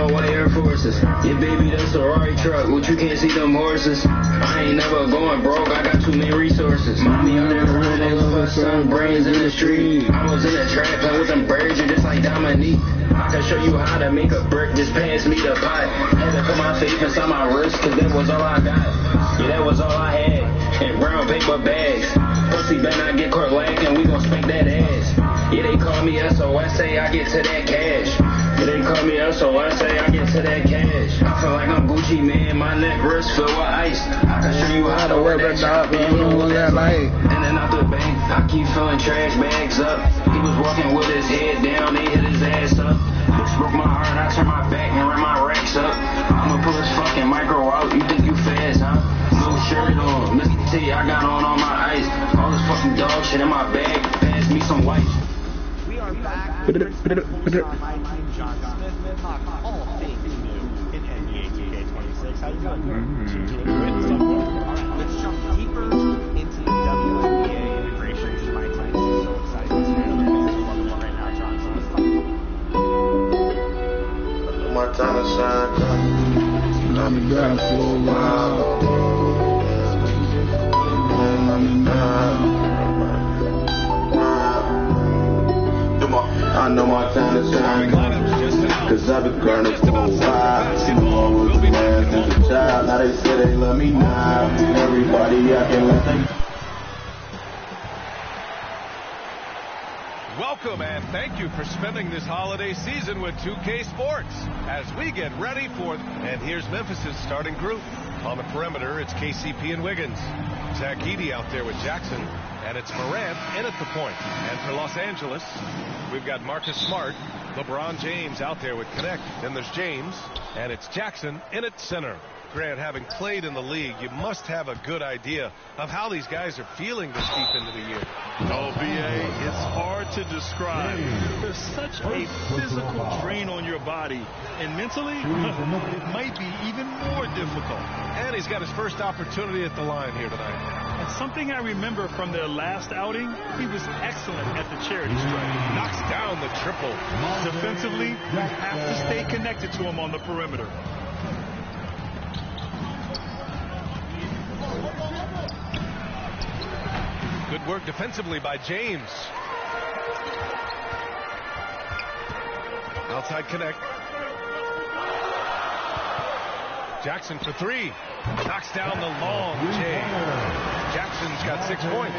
all white Air Forces. Yeah, baby, that's a Ferrari truck. What you can't see them horses. I ain't never going broke. I got too many resources. Mommy on that road, they love her son, brains in the street. I was in the trap playing with them birds, you just like Dominique. I can show you how to make a brick, just pass me the pot. Had to put my faith inside my wrist, cause that was all I got. Yeah, that was all I had. And brown paper bags. Pussy better not get caught lacking, we gon' spank that ass. Yeah, they call me SOS, say I get to that cash. Yeah, they call me SOS, say I get to that cash. I feel like I'm Gucci, man, my neck wrist filled with ice. I can show you how to work that job, man, you know that light. And then out the bank, I keep filling trash bags up. He was walking with his head down, they hit his ass up. Bitch broke my heart, I turned my back and ran my racks up. I'ma pull this fucking micro out, you think you fast, huh? No shirt on, Mr. T, I got on all my ice. All this fucking dog shit in my bag, pass me some white. We are back. I'm John Smith. Talk all things new in NBA 2K26. How you doing? Alright, let's jump deeper into the WNBA integration to my time. So excited to hear the news right now, John. So let's talk. My time to shine. I've been down for a while. I know my time is shine, cause I've been grinding for a while. You know I was the man since a child, now they say they love me now. Everybody acting like they... Welcome and thank you for spending this holiday season with 2K Sports as we get ready for... And here's Memphis' starting group. On the perimeter, it's KCP and Wiggins. Zach Edey out there with Jackson. And it's Morant in at the point. And for Los Angeles, we've got Marcus Smart, LeBron James out there with Connect. Then there's James, and it's Jackson in at center. Grant, having played in the league, you must have a good idea of how these guys are feeling this deep into the year. Oh, BA, it's hard to describe. There's such a physical drain on your body, and mentally, it might be even more difficult. And he's got his first opportunity at the line here tonight. And something I remember from their last outing, he was excellent at the charity stripe. Knocks down the triple. Defensively, you have to stay connected to him on the perimeter. Good work defensively by James. Outside Connect. Jackson for three. Knocks down the long J. Jackson's got 6 points.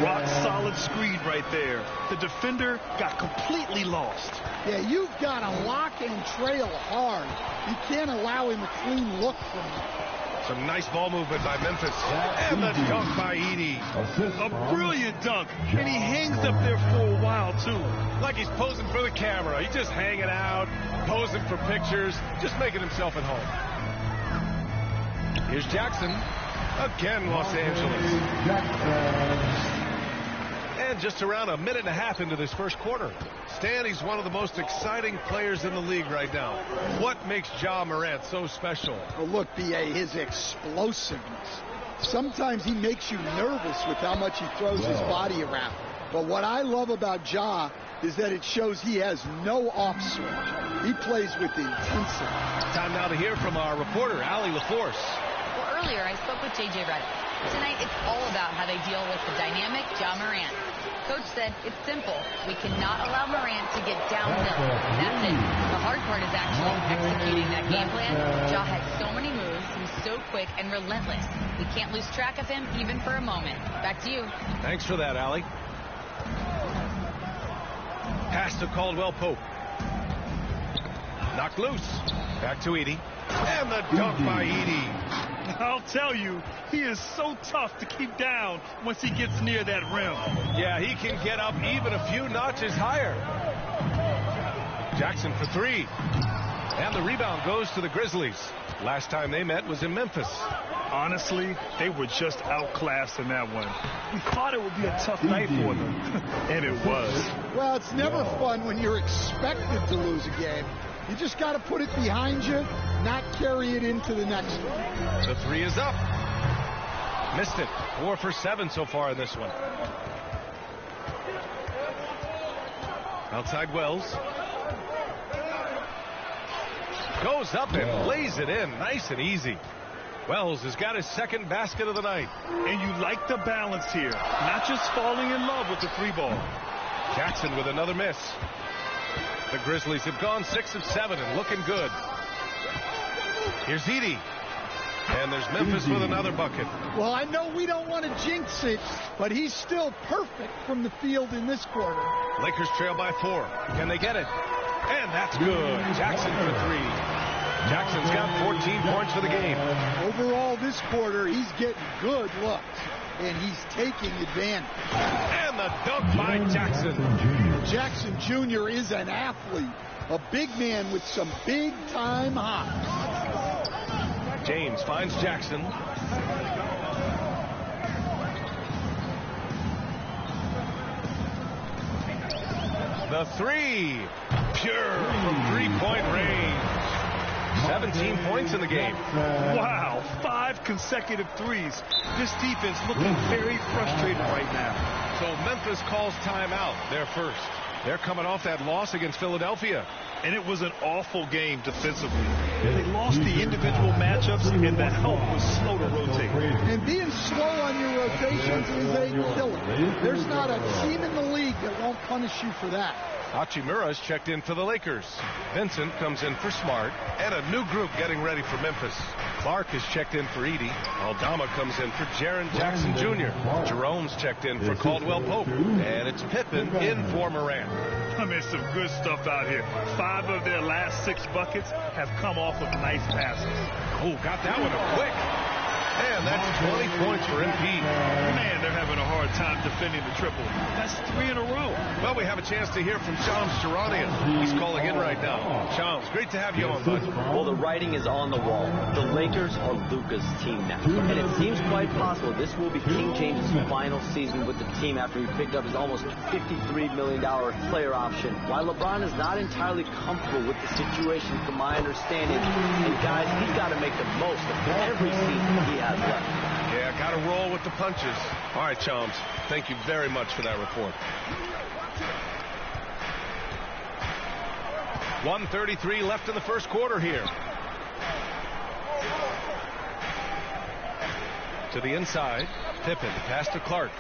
Rock solid screen right there. The defender got completely lost. Yeah, you've got to lock and trail hard. You can't allow him a clean look from you. Some nice ball movement by Memphis. And the dunk by Edey. A brilliant dunk. And he hangs up there for a while, too. Like he's posing for the camera. He's just hanging out, posing for pictures, just making himself at home. Here's Jackson. Again, Los Angeles. And just around a minute and a half into this first quarter. Stan, he's one of the most exciting players in the league right now. What makes Ja Morant so special? Oh, look, B.A., his explosiveness. Sometimes he makes you nervous with how much he throws his body around. But what I love about Ja is that it shows he has no off switch. He plays with intensity. Time now to hear from our reporter, Allie LaForce. Well, earlier I spoke with J.J. Redick. Tonight it's all about how they deal with the dynamic Ja Morant. Coach said it's simple. We cannot allow Morant to get downhill. That's it. The hard part is actually executing that game plan. Ja has so many moves. He's so quick and relentless. We can't lose track of him even for a moment. Back to you. Thanks for that, Allie. Pass to Caldwell Pope. Knocked loose. Back to Edey. And the dunk by Edey. I'll tell you, he is so tough to keep down once he gets near that rim. Yeah, he can get up even a few notches higher. Jackson for three. And the rebound goes to the Grizzlies. Last time they met was in Memphis. Honestly, they were just outclassed in that one. We thought it would be a tough night for them, and it was. Well, it's never fun when you're expected to lose a game. You just got to put it behind you, not carry it into the next one. The three is up. Missed it. 4 for 7 so far in this one. Outside Wells. Goes up and lays it in. Nice and easy. Wells has got his second basket of the night. And you like the balance here. Not just falling in love with the 3-ball. Jackson with another miss. The Grizzlies have gone 6 of 7 and looking good. Here's Edey. And there's Memphis with another bucket. Well, I know we don't want to jinx it, but he's still perfect from the field in this quarter. Lakers trail by 4. Can they get it? And that's good. Jackson for 3. Jackson's got 14 points for the game. Overall, this quarter, he's getting good looks, and he's taking advantage. And the dunk by Jackson. Jackson Jr. is an athlete, a big man with some big-time hops. James finds Jackson. The 3. Pure from 3-point range. 17 points in the game. Wow, 5 consecutive threes. This defense looking very frustrated right now. So Memphis calls timeout. They're first. They're coming off that loss against Philadelphia. And it was an awful game defensively. They lost the individual matchups, and the help was slow to rotate. And being slow on your rotations is a killer. There's not a team in the league that won't punish you for that. Hachimura's checked in for the Lakers. Vincent comes in for Smart, and a new group getting ready for Memphis. Clark is checked in for Edey. Aldama comes in for Jaren Jackson Jr. Jerome's checked in for Caldwell Pope, and it's Pippen in for Morant. I mean, some good stuff out here. 5 of their last 6 buckets have come off of nice passes. Oh, got that one up quick. And that's 20 points for MP. Man, they're having a hard time defending the triple. That's 3 in a row. Well, we have a chance to hear from Shams Charania. He's calling in right now. Shams, great to have you on, bud. Well, the writing is on the wall. The Lakers are Luka's team now. And it seems quite possible this will be King James' final season with the team after he picked up his almost $53 million player option. While LeBron is not entirely comfortable with the situation from my understanding, and guys, he's got to make the most of every season he has left. Yeah, got to roll with the punches. All right, Chums, thank you very much for that report. 1:33 left in the first quarter here. To the inside, Pippen, pass to Clark.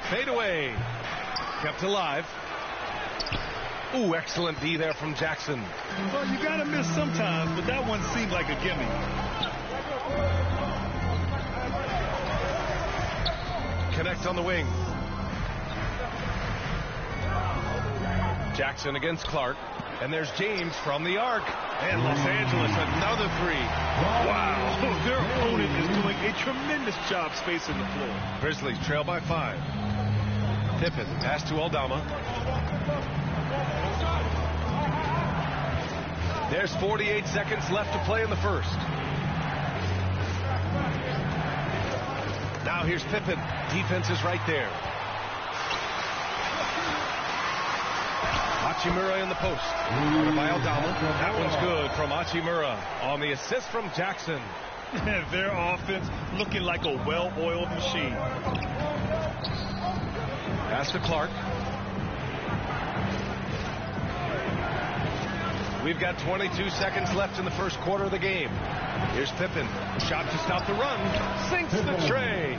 Fade away, kept alive. Ooh, excellent D there from Jackson. Well, you got to miss sometimes, but that one seemed like a gimme. Connect on the wing. Jackson against Clark. And there's James from the arc. And Los Angeles, another 3. Wow. Their opponent is doing a tremendous job spacing the floor. Grizzlies trail by 5. Pippen, pass to Aldama. There's 48 seconds left to play in the first. Now here's Pippen. Defense is right there. Hachimura in the post. By Aldama. That one's good from Hachimura on the assist from Jackson. Their offense looking like a well-oiled machine. Pass to Clark. We've got 22 seconds left in the first quarter of the game. Here's Pippen. Shot to stop the run. Sinks the tray.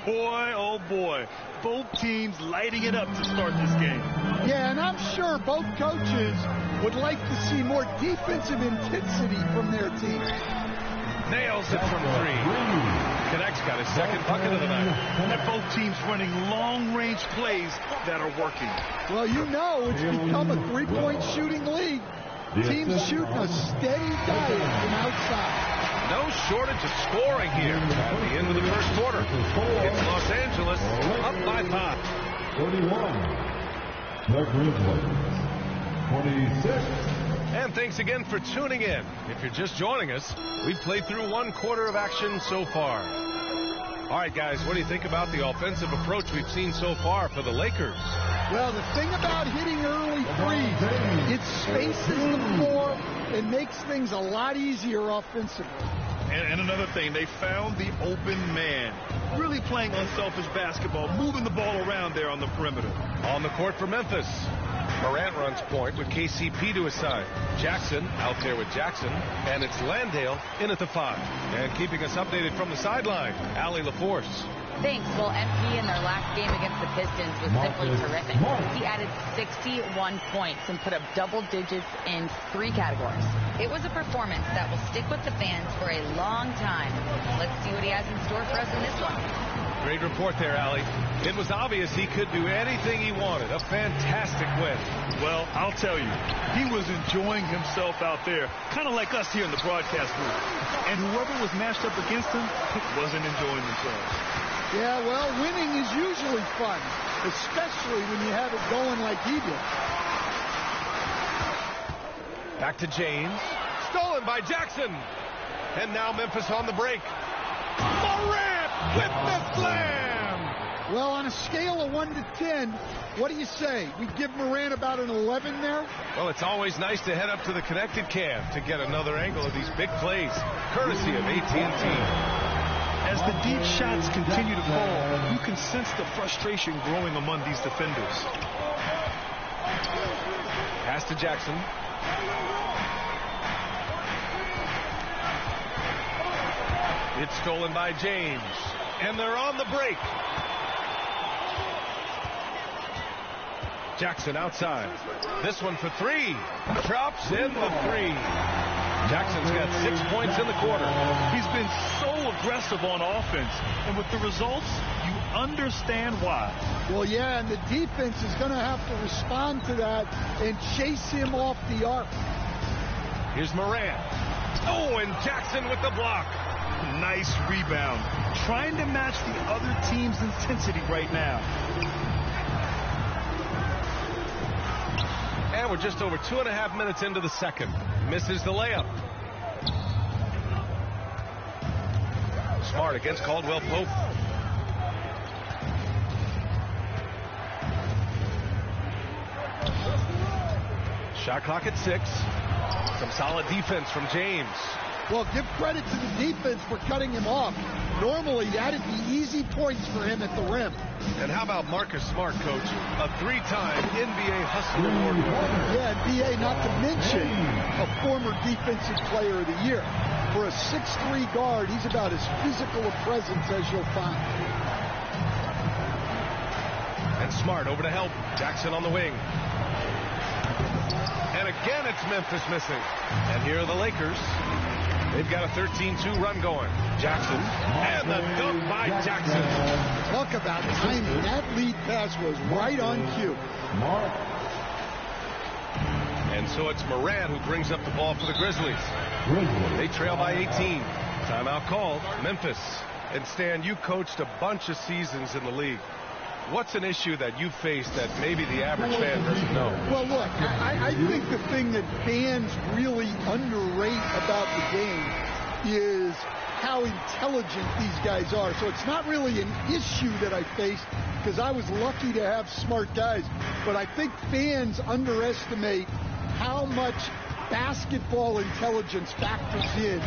Boy, oh boy. Both teams lighting it up to start this game. Yeah, and I'm sure both coaches would like to see more defensive intensity from their team. Nails it from 3. Connect's got his second bucket of the night. And both teams running long-range plays that are working. Well, you know it's become a 3-point shooting league. Teams shooting a steady diet from outside. No shortage of scoring here at the end of the first quarter. It's Los Angeles up by 5. 31. The Grizzlies. 26. And thanks again for tuning in. If you're just joining us, we've played through 1 quarter of action so far. All right, guys, what do you think about the offensive approach we've seen so far for the Lakers? Well, the thing about hitting early threes, it spaces the floor and makes things a lot easier offensively. And another thing, they found the open man. Really playing unselfish basketball, moving the ball around there on the perimeter. On the court for Memphis. Morant runs point with KCP to his side. Jackson out there with Jackson. And it's Landale in at the 5. And keeping us updated from the sideline, Allie LaForce. Thanks. Well, MP in their last game against the Pistons was simply terrific. He added 61 points and put up double digits in 3 categories. It was a performance that will stick with the fans for a long time. Let's see what he has in store for us in this one. Great report there, Allie. It was obvious he could do anything he wanted. A fantastic win. Well, I'll tell you, he was enjoying himself out there, kind of like us here in the broadcast booth. And whoever was matched up against him wasn't enjoying themselves. Yeah, well, winning is usually fun, especially when you have it going like he did. Back to James. Stolen by Jackson. And now Memphis on the break. Morant with the slam. Well, on a scale of 1 to 10, what do you say? We give Morant about an 11 there? Well, it's always nice to head up to the connected cam to get another angle of these big plays, courtesy of AT&T. As the deep shots continue to fall, you can sense the frustration growing among these defenders. Pass to Jackson. It's stolen by James. And they're on the break. Jackson outside. This one for 3. Drops in the 3. Jackson's got 6 points in the quarter. He's been so aggressive on offense, and with the results, you understand why. Well, yeah, and the defense is going to have to respond to that and chase him off the arc. Here's Morant. Oh, and Jackson with the block. Nice rebound. Trying to match the other team's intensity right now. And we're just over 2.5 minutes into the second. Misses the layup. Smart against Caldwell Pope. Shot clock at 6. Some solid defense from James. Well, give credit to the defense for cutting him off. Normally, that'd be easy points for him at the rim. And how about Marcus Smart, Coach? A 3-time NBA Hustle Award winner. Yeah, NBA, not to mention a former Defensive Player of the Year. For a 6'3" guard, he's about as physical a presence as you'll find. And Smart over to help. Jackson on the wing. And again, it's Memphis missing. And here are the Lakers. They've got a 13-2 run going. Jackson, and the dunk by Jackson. Talk about timing. That lead pass was right on cue. And so it's Morant who brings up the ball for the Grizzlies. They trail by 18. Timeout called. Memphis. And Stan, you coached a bunch of seasons in the league. What's an issue that you face that maybe the average fan doesn't know? Well, look, I think the thing that fans really underrate about the game is how intelligent these guys are. So it's not really an issue that I faced because I was lucky to have smart guys. But I think fans underestimate how much basketball intelligence factors in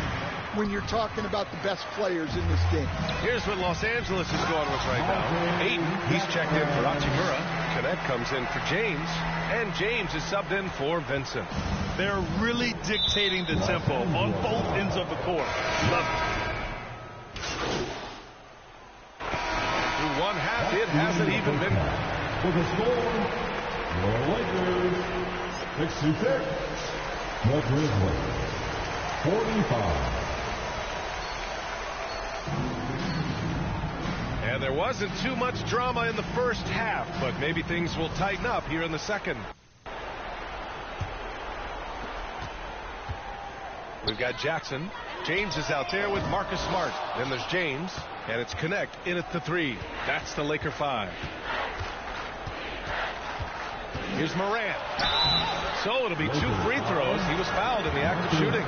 when you're talking about the best players in this game. Here's what Los Angeles is going with right now. Aiden, he's checked in for Hachimura. Canet comes in for James. And James is subbed in for Vincent. They're really dictating the tempo on both ends of the court. Love it. Through one half, it hasn't even been. With the score, the Lakers 66, the Grizzlies 45. And there wasn't too much drama in the first half, but maybe things will tighten up here in the second. We've got Jackson. James is out there with Marcus Smart. Then there's James, and it's Connect in at the 3. That's the Laker 5. Here's Morant. So it'll be 2 free throws. He was fouled in the act of shooting.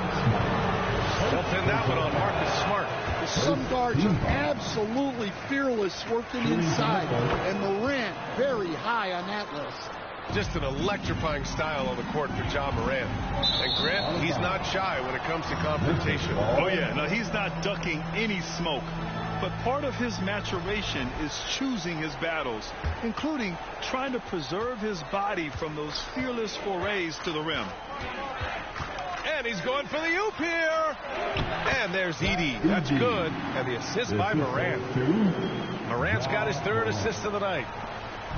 They'll pin that one on Marcus Smart. Some guards are absolutely fearless working inside, and Morant very high on that list. Just an electrifying style on the court for John Morant. And Grant, he's not shy when it comes to confrontation. Oh, yeah. No, he's not ducking any smoke. but part of his maturation is choosing his battles, including trying to preserve his body from those fearless forays to the rim. And he's going for the oop here. And there's Edey. That's good. And the assist by Morant. Morant's got his 3rd assist of the night.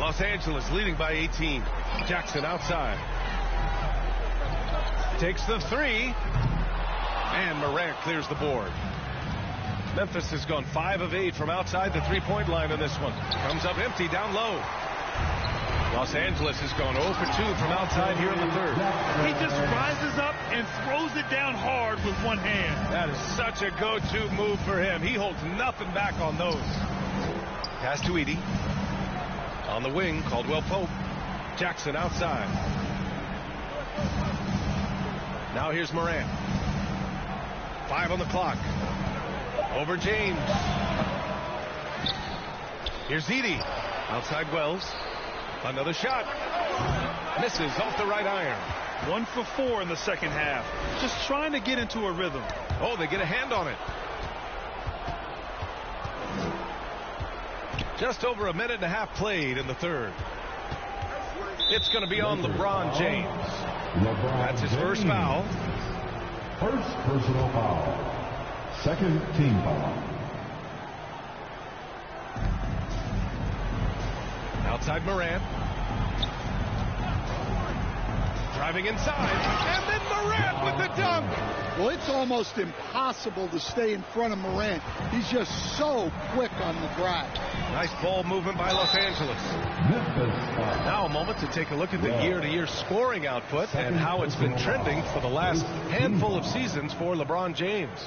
Los Angeles leading by 18. Jackson outside. Takes the 3. And Morant clears the board. Memphis has gone 5 of 8 from outside the 3-point line on this one. Comes up empty down low. Los Angeles has gone 0 for 2 from outside here in the 3rd. He just rises up and throws it down hard with one hand. That is such a go-to move for him. He holds nothing back on those. Pass to Edey. On the wing, Caldwell Pope. Jackson outside. Now here's Morant. 5 on the clock. Over James. Here's Edey. Outside Wells. Another shot. Misses off the right iron. 1 for 4 in the second half. Just trying to get into a rhythm. Oh, they get a hand on it. Just over a minute and a half played in the 3rd. It's going to be on LeBron James. That's his first foul. First personal foul. Second team foul. Outside Morant. Driving inside. And then Morant with the dunk. Well, it's almost impossible to stay in front of Morant. He's just so quick on the drive. Nice ball movement by Los Angeles. Now a moment to take a look at the year-to-year scoring output and how it's been trending for the last handful of seasons for LeBron James.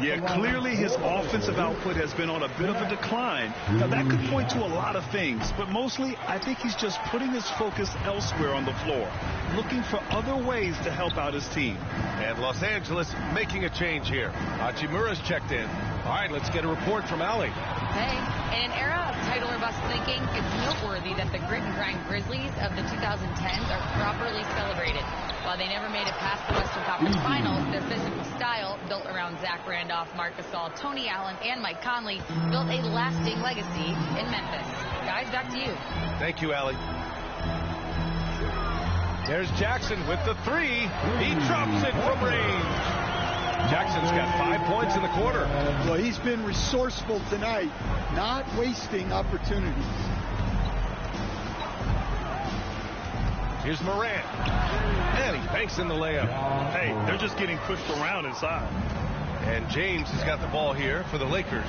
Yeah, clearly his offensive output has been on a bit of a decline. Now, that could point to a lot of things, but mostly I think he's just putting his focus elsewhere on the floor, looking for other ways to help out his team. And Los Angeles making a change here. Hachimura's checked in. All right, let's get a report from Allie. Hey, in an era of title or bust thinking, it's noteworthy that the grit and grind Grizzlies of the 2010s are properly celebrated. While they never made it past the Western Conference Finals, their physical style, built around Zach Randolph, Marc Gasol, Tony Allen, and Mike Conley, built a lasting legacy in Memphis. Guys, back to you. Thank you, Allie. There's Jackson with the 3. He drops it from range. Jackson's got 5 points in the quarter. Well, he's been resourceful tonight, not wasting opportunities. Here's Morant. And he banks in the layup. Hey, they're just getting pushed around inside. And James has got the ball here for the Lakers.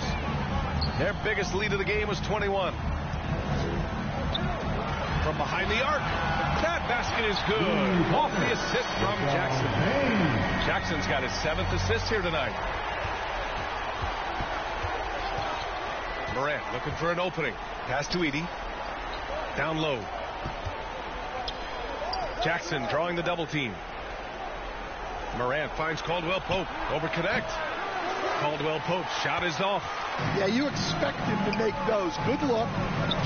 Their biggest lead of the game was 21. From behind the arc. That basket is good. Off the assist from Jackson. Jackson's got his 7th assist here tonight. Morant looking for an opening. Pass to Edey. Down low. Jackson drawing the double team. Morant finds Caldwell Pope. Over connect. Caldwell Pope's shot is off. Yeah, you expect him to make those. Good luck.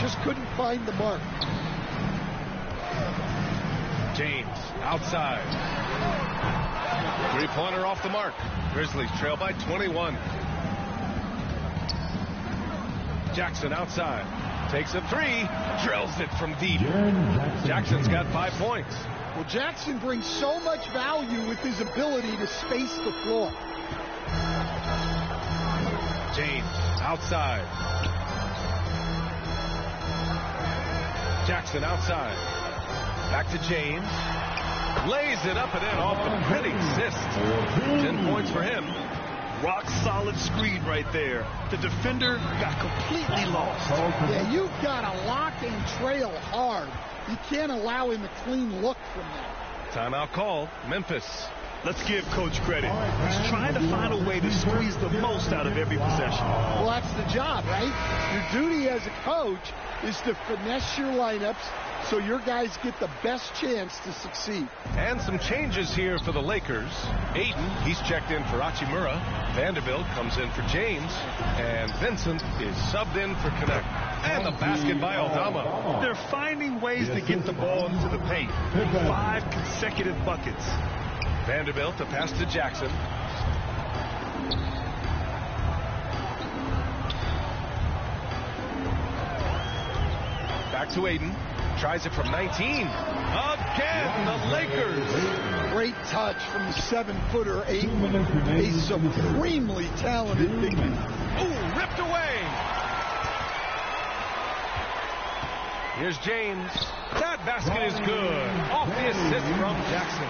Just couldn't find the mark. James outside. 3-pointer off the mark. Grizzlies trail by 21. Jackson outside. Takes a 3. Drills it from deep. Jackson's got 5 points. Well, Jackson brings so much value with his ability to space the floor. James outside. Jackson outside. Back to James. Lays it up and in off the pretty assist. 10 points for him. Rock solid screen right there. The defender got completely lost. Yeah, you've got to lock and trail hard. You can't allow him a clean look from that. Timeout called. Memphis. Let's give Coach credit. He's trying to find a way to squeeze the most out of every possession. Well, that's the job, right? Your duty as a coach is to finesse your lineups so your guys get the best chance to succeed. And some changes here for the Lakers. Ayton, he's checked in for Hachimura. Vanderbilt comes in for James. And Vincent is subbed in for Connect. And the basket by Aldama. They're finding ways to get the ball into the paint. 5 consecutive buckets. Vanderbilt, the pass to Jackson. Back to Aiden. Tries it from 19. Again, the Lakers. Great touch from the 7-footer, Aiden. A supremely talented big man. Ooh, ripped away. Here's James. That basket is good. Off the assist from Jackson.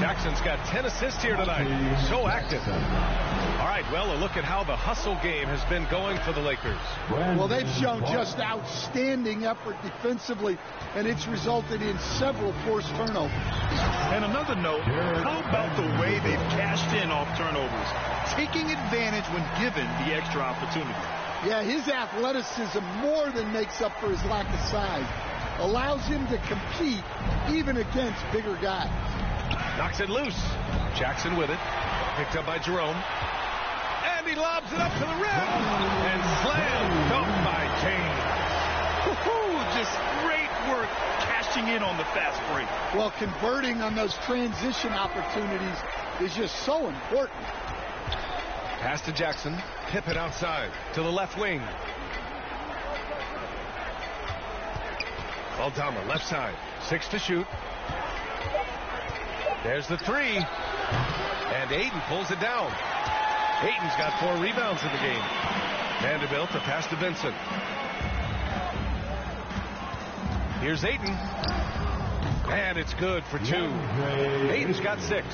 Jackson's got 10 assists here tonight. So active. All right, well, a look at how the hustle game has been going for the Lakers. Well, they've shown just outstanding effort defensively, and it's resulted in several forced turnovers. And another note, how about the way they've cashed in off turnovers, taking advantage when given the extra opportunity. Yeah, his athleticism more than makes up for his lack of size. Allows him to compete even against bigger guys. Knocks it loose. Jackson with it. Picked up by Jerome. And he lobs it up to the rim. And slammed dunked by James. Just great work cashing in on the fast break. Well, converting on those transition opportunities is just so important. Pass to Jackson. Pippen outside to the left wing. Aldama left side. 6 to shoot. There's the 3. And Aiden pulls it down. Aiden's got 4 rebounds in the game. Vanderbilt to pass to Vincent. Here's Aiden. And it's good for 2. Aiden's got 6.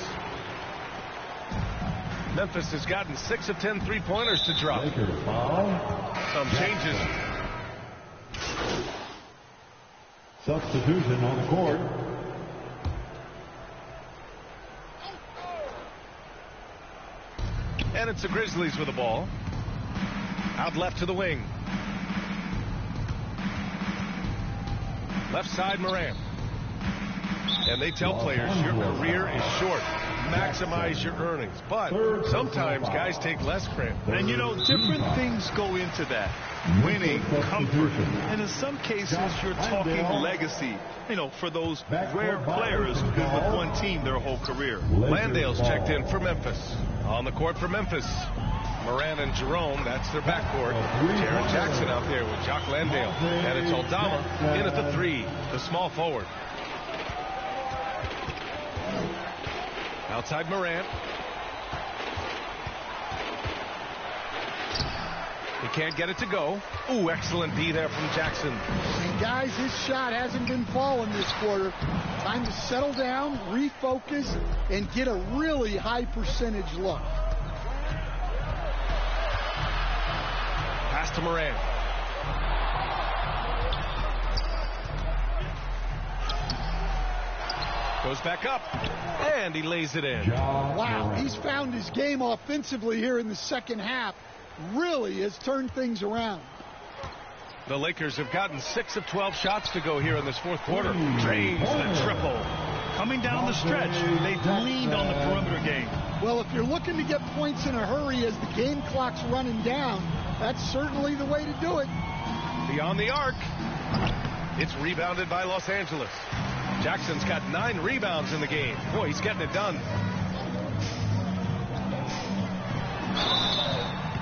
Memphis has gotten 6 of 10 3-pointers to drop. Some changes. Substitution on the court. And it's the Grizzlies with the ball. Out left to the wing. Left side, Morant. And they tell players, your career is short. Maximize your earnings. But sometimes guys take less credit. And, you know, different things go into that. Winning, comfort, and in some cases, you're talking legacy, you know, for those rare players who've been with one team their whole career. Landale's checked in for Memphis. On the court for Memphis, Moran and Jerome, that's their backcourt. Jaren Jackson out there with Jock Landale. And it's Aldama in at the 3, the small forward. Outside Morant. He can't get it to go. Ooh, excellent D there from Jackson. And guys, his shot hasn't been falling this quarter. Time to settle down, refocus, and get a really high percentage look. Pass to Morant. Goes back up, and he lays it in. Wow, he's found his game offensively here in the second half. Really has turned things around. The Lakers have gotten 6 of 12 shots to go here in this fourth quarter. Drains the triple. Coming down the stretch, they've leaned on the perimeter game. Well, if you're looking to get points in a hurry as the game clock's running down, that's certainly the way to do it. Beyond the arc. It's rebounded by Los Angeles. Jackson's got 9 rebounds in the game. Boy, he's getting it done.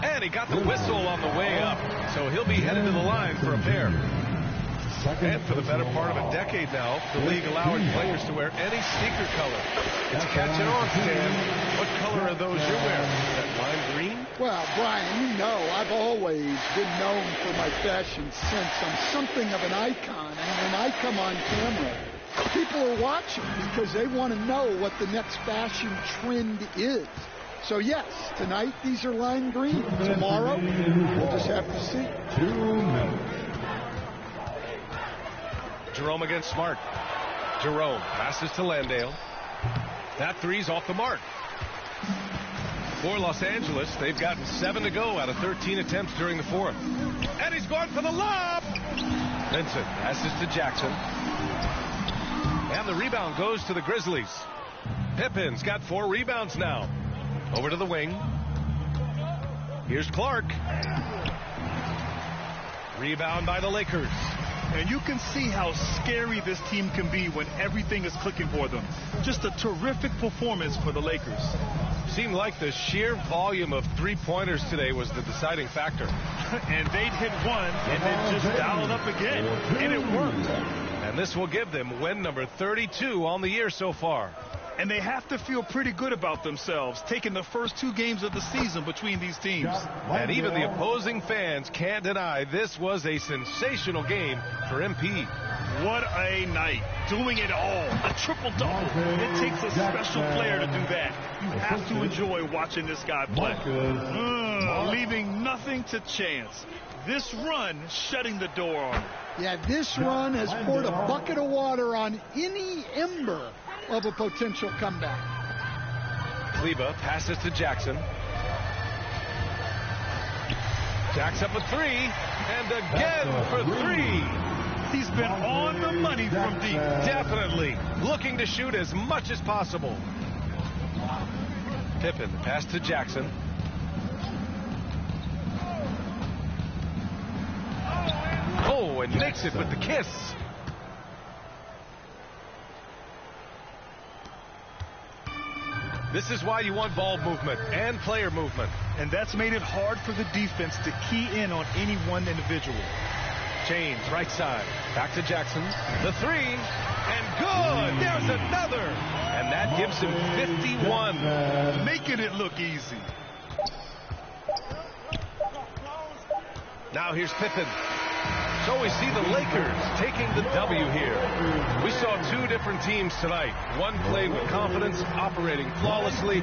And he got the whistle on the way up. So he'll be headed to the line for a pair. And for the better part of a decade now, the league allowing players to wear any sneaker color. It's catching on, Stan. What color are those you're wearing? That lime green? Well, Brian, you know I've always been known for my fashion sense. I'm something of an icon. And when I come on camera, people are watching because they want to know what the next fashion trend is. So, yes, tonight these are lime green. Tomorrow, we'll just have to see. 2 minutes. Jerome against Smart. Jerome passes to Landale. That 3's off the mark. For Los Angeles, they've gotten 7 to go out of 13 attempts during the fourth. And he's going for the lob. Vincent passes to Jackson. And the rebound goes to the Grizzlies. Pippen's got 4 rebounds now. Over to the wing. Here's Clark. Rebound by the Lakers. And you can see how scary this team can be when everything is clicking for them. Just a terrific performance for the Lakers. seemed like the sheer volume of three-pointers today was the deciding factor. And they'd hit one and then just dial it up again. And it worked. And this will give them win number 32 on the year so far. And they have to feel pretty good about themselves, taking the first 2 games of the season between these teams. And even the opposing fans can't deny this was a sensational game for MP. What a night. Doing it all. A triple-double. It takes a special player to do that. You have to enjoy watching this guy play. Leaving nothing to chance. This run shutting the door on him. Yeah, this run has poured a bucket of water on any ember of a potential comeback. Kleba passes to Jackson. Jacks up a 3, and again for 3. He's been on the money from deep. Definitely looking to shoot as much as possible. Pippen pass to Jackson. Oh, and makes it with the kiss. This is why you want ball movement and player movement. And that's made it hard for the defense to key in on any one individual. James, right side. Back to Jackson. The 3. And good. There's another. And that gives him 51. Making it look easy. Now here's Pippen. So we see the Lakers taking the W here. We saw 2 different teams tonight. One played with confidence, operating flawlessly.